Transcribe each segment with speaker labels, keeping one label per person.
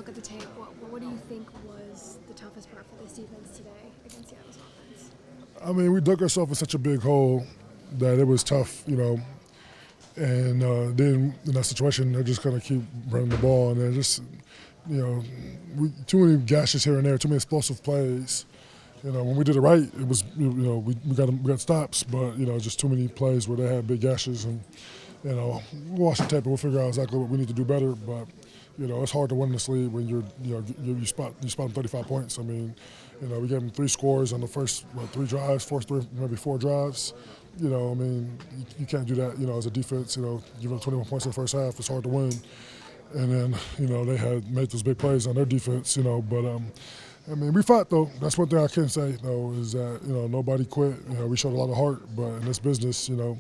Speaker 1: look at the tape, what do you think was the toughest part for this defense today against Seattle's offense?
Speaker 2: I mean, we dug ourselves in such a big hole that it was tough, And then in that situation, they're just going to keep running the ball, and they're just, too many gashes here and there, too many explosive plays. When we did it right, it was, we got stops, but just too many plays where they had big gashes, and we'll watch the tape and we'll figure out exactly what we need to do better. But it's hard to win this league when you spot them 35 points. I mean, we gave them 3 scores on the first 3 drives, maybe 4 drives. I mean, you can't do that. As a defense, give them 21 points in the first half. It's hard to win. And then they had made those big plays on their defense. But I mean, we fought though. That's one thing I can say though is that nobody quit. We showed a lot of heart, but in this business, you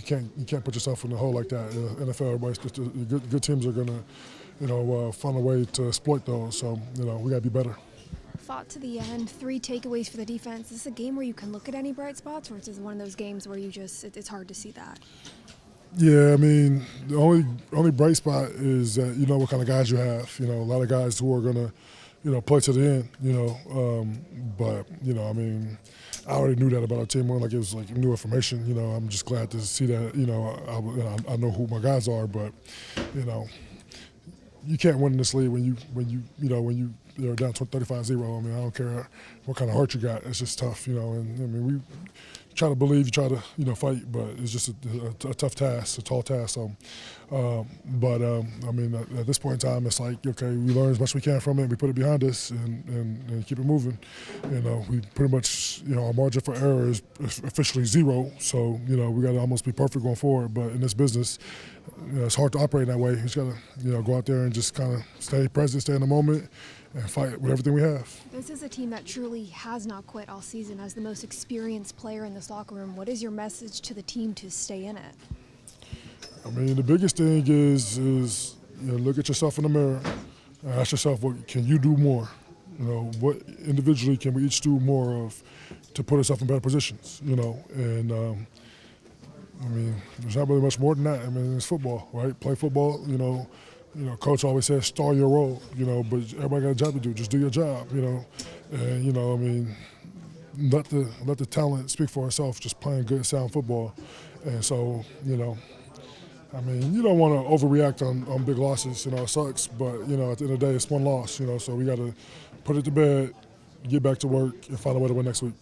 Speaker 2: can't put yourself in a hole like that. NFL, good teams are gonna find a way to exploit those. So we gotta be better.
Speaker 1: Fought to the end, 3 takeaways for the defense. Is this a game where you can look at any bright spots, or is this one of those games where it's hard to see that?
Speaker 2: Yeah, I mean, the only bright spot is that what kind of guys you have. A lot of guys who are gonna play to the end, but, I mean, I already knew that about our team. Like it was like new information, I'm just glad to see that, I know who my guys are, but, you can't win in this league when you're down 35-0. I mean, I don't care what kind of heart you got. It's just tough, and I mean, we try to believe, you try to, fight, but it's just a tough task, a tall task. So, I mean, at this point in time, it's like, okay, we learn as much as we can from it, we put it behind us, and keep it moving. We pretty much, our margin for error is officially 0. So, we got to almost be perfect going forward. But in this business, it's hard to operate that way. You just got to, go out there and just kind of stay present, stay in the moment, and fight with everything we have.
Speaker 1: This is a team that truly has not quit all season. As the most experienced player in this locker room, what is your message to the team to stay in it?
Speaker 2: I mean, the biggest thing is look at yourself in the mirror and ask yourself, what can you do more? What individually can we each do more of to put ourselves in better positions? And I mean, there's not really much more than that. I mean, it's football, right? Play football, Coach always says, star your role, but everybody got a job to do. Just do your job, And, I mean, let the talent speak for itself, just playing good, sound football. And so, I mean, you don't want to overreact on big losses. It sucks, but, at the end of the day, it's one loss, so we got to put it to bed, get back to work, and find a way to win next week.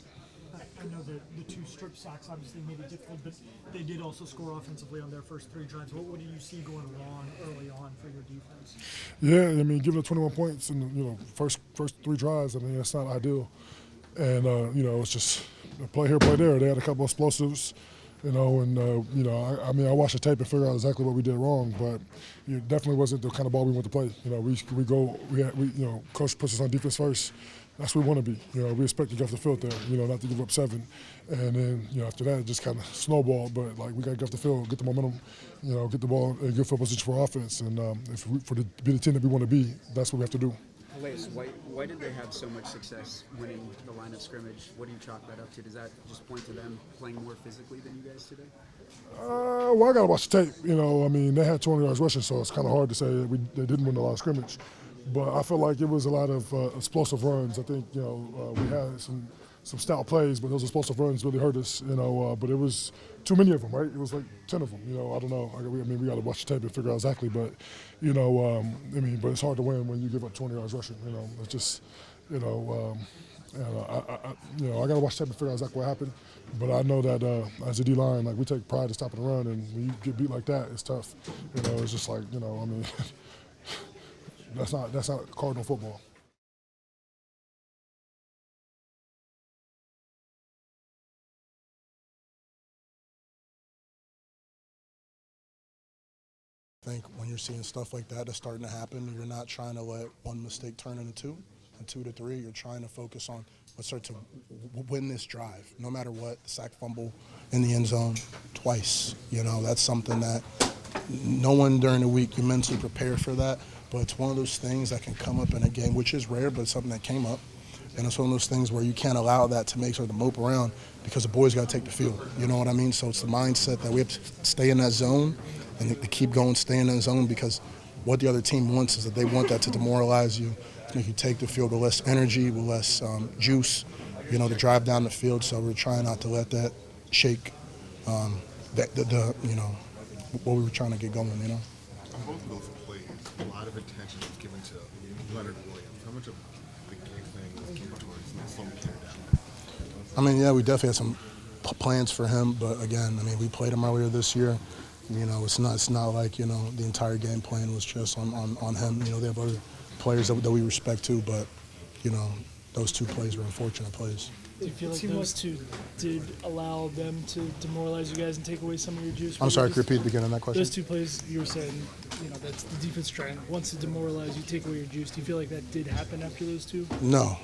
Speaker 3: I know the 2 strip sacks obviously made it difficult, but they did also score offensively on their first 3 drives. What do you see going wrong early on for your defense?
Speaker 2: Yeah, I mean, giving it 21 points in first 3 drives, I mean, that's not ideal. And it's just play here, play there. They had a couple of explosives, I mean, I watched the tape and figured out exactly what we did wrong, but it definitely wasn't the kind of ball we want to play. Coach puts us on defense first. That's where we want to be. We expect to get off the field there, not to give up 7. And then, after that, it just kind of snowballed. But, we got to get off the field, get the momentum, get the ball in good field position for offense. And to be the team that we want to be, that's what we have to do.
Speaker 4: Calais, why did they have so much success winning the line of scrimmage? What do you chalk that up to? Does that just point to them playing more physically than you guys today?
Speaker 2: Well, I got to watch the tape. I mean, they had 20 yards rushing, so it's kind of hard to say they didn't win the line of scrimmage. But I feel like it was a lot of explosive runs. I think, we had some stout plays, but those explosive runs really hurt us, but it was too many of them, right? It was like 10 of them, I don't know. I mean, we got to watch the tape and figure out exactly, but, I mean, but it's hard to win when you give up 20 yards rushing, It's just, I got to watch the tape and figure out exactly what happened. But I know that as a D-line, we take pride in stopping the run, and when you get beat like that, it's tough. It's just like, I mean, that's not Cardinal football.
Speaker 5: I think when you're seeing stuff like that that's starting to happen, you're not trying to let one mistake turn into 2 and 2 to 3. You're trying to focus on let's start to win this drive, no matter what. The sack fumble in the end zone twice. That's something that no one during the week, you mentally prepare for that. But it's one of those things that can come up in a game, which is rare, but it's something that came up. And it's one of those things where you can't allow that to make sort of mope around because the boys got to take the field. You know what I mean? So it's the mindset that we have to stay in that zone and to keep going, stay in that zone because what the other team wants is that they want that to demoralize you, to make you take the field with less energy, with less juice, to drive down the field. So we're trying not to let that shake what we were trying to get going,
Speaker 6: On both of those plays, a lot of attention was given to Leonard Williams. How much of the game thing was given towards slowing the down?
Speaker 5: Yeah, we definitely had some plans for him, but again, we played him earlier this year. It's not like the entire game plan was just on him. They have other players that we respect too, but those two plays were unfortunate plays.
Speaker 7: Do you feel like those two did allow them to demoralize you guys and take away some of your juice?
Speaker 5: I'm sorry, could you repeat the beginning of that question?
Speaker 7: Those two plays you were saying, that's the defense trying wants to demoralize you, take away your juice. Do you feel like that did happen after those two?
Speaker 5: No,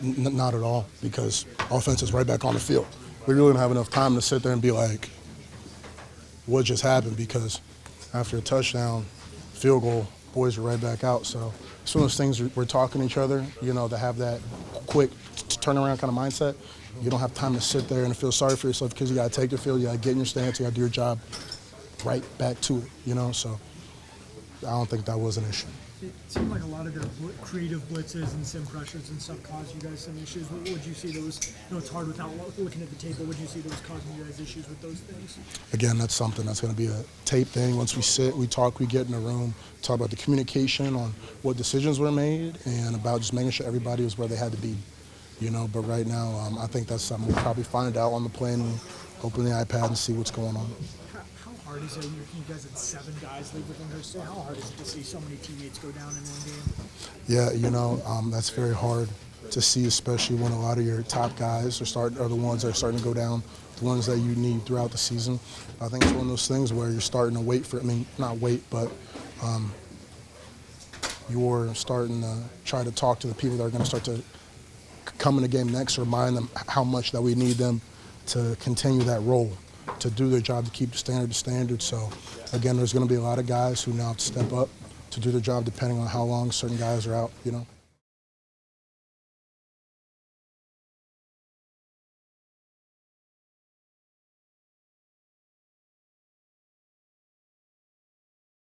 Speaker 5: not at all, because offense is right back on the field. We really don't have enough time to sit there and be like, what just happened? Because after a touchdown, field goal, boys are right back out. So as soon as things we're talking to each other, to have that quick turnaround kind of mindset, you don't have time to sit there and feel sorry for yourself, because you got to take the field, you got to get in your stance, you got to do your job right back to it, So I don't think that was an issue.
Speaker 3: It seemed like a lot of their creative blitzes and sim pressures and stuff caused you guys some issues. What would you see that was, it's hard without looking at the tape, but would you see that was causing you guys issues with those things?
Speaker 5: Again, that's something that's going to be a tape thing. Once we sit, we talk, we get in the room, talk about the communication on what decisions were made and about just making sure everybody was where they had to be, But right now, I think that's something we'll probably find out on the plane and open the iPad and see what's going on.
Speaker 3: How hard is it? You guys had 7 guys leave within their stay. How hard is it to see so many teammates go down in one game?
Speaker 5: Yeah, that's very hard to see, especially when a lot of your top guys are the ones that are starting to go down, the ones that you need throughout the season. I think it's one of those things where you're starting to wait for, not wait, but you're starting to try to talk to the people that are going to start to come in the game next, remind them how much that we need them to continue that role, to do their job, to keep the standard. So, again, there's going to be a lot of guys who now have to step up to do their job depending on how long certain guys are out,